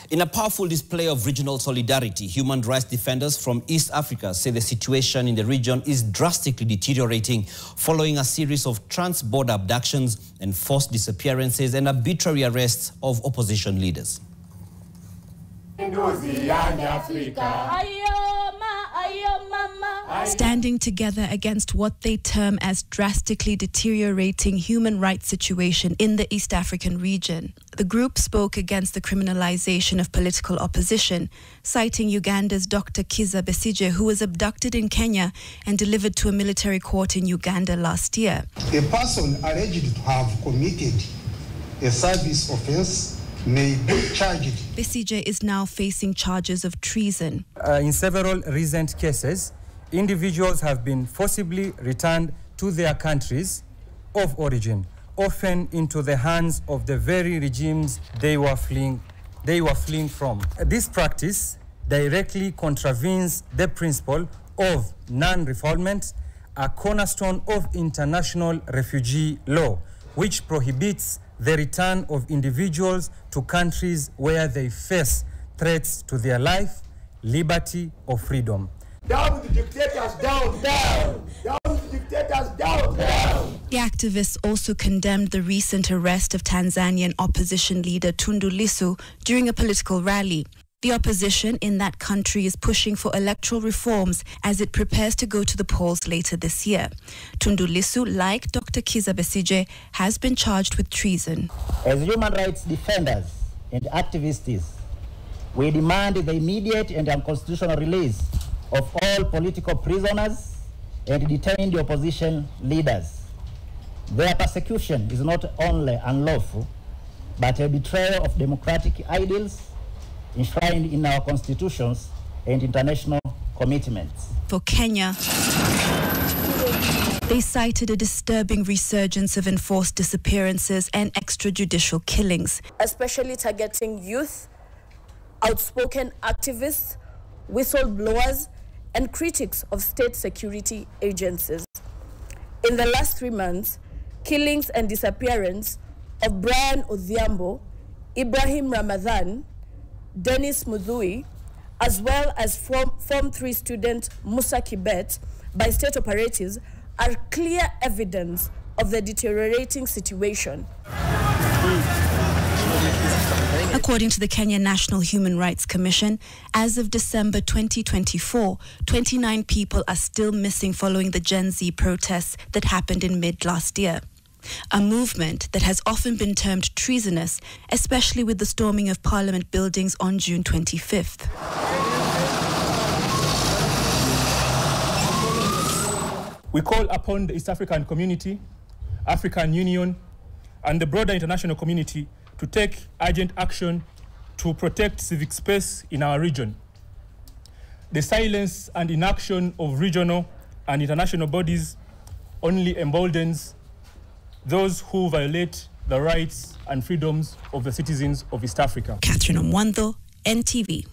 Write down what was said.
In a powerful display of regional solidarity, human rights defenders from East Africa say the situation in the region is drastically deteriorating following a series of trans-border abductions and forced disappearances and arbitrary arrests of opposition leaders. Standing together against what they term as drastically deteriorating human rights situation in the East African region, the group spoke against the criminalization of political opposition, citing Uganda's Dr. Kizza Besigye, who was abducted in Kenya and delivered to a military court in Uganda last year. A person alleged to have committed a service offense may be charged. Besigye is now facing charges of treason. In several recent cases, individuals have been forcibly returned to their countries of origin, often into the hands of the very regimes they were fleeing from. This practice directly contravenes the principle of non-refoulement, a cornerstone of international refugee law, which prohibits the return of individuals to countries where they face threats to their life, liberty, or freedom. Down with the dictators, down, down! Down with the dictators, down, down! The activists also condemned the recent arrest of Tanzanian opposition leader Tundu Lissu during a political rally. The opposition in that country is pushing for electoral reforms as it prepares to go to the polls later this year. Tundu Lissu, like Dr. Kizza Besigye, has been charged with treason. As human rights defenders and activists, we demand the immediate and unconstitutional release of all political prisoners and detained opposition leaders. Their persecution is not only unlawful, but a betrayal of democratic ideals enshrined in our constitutions and international commitments. For Kenya, they cited a disturbing resurgence of enforced disappearances and extrajudicial killings, especially targeting youth, outspoken activists, whistleblowers, and critics of state security agencies. In the last 3 months, killings and disappearance of Brian Odhiambo, Ibrahim Ramadan, Dennis Mudhui, as well as Form 3 student Musa Kibet by state operatives are clear evidence of the deteriorating situation. According to the Kenya National Human Rights Commission, as of December 2024, 29 people are still missing following the Gen Z protests that happened in mid-last year. A movement that has often been termed treasonous, especially with the storming of Parliament buildings on June 25th. We call upon the East African community, African Union, and the broader international community to take urgent action to protect civic space in our region. The silence and inaction of regional and international bodies only emboldens those who violate the rights and freedoms of the citizens of East Africa. Catherine Omwando, NTV.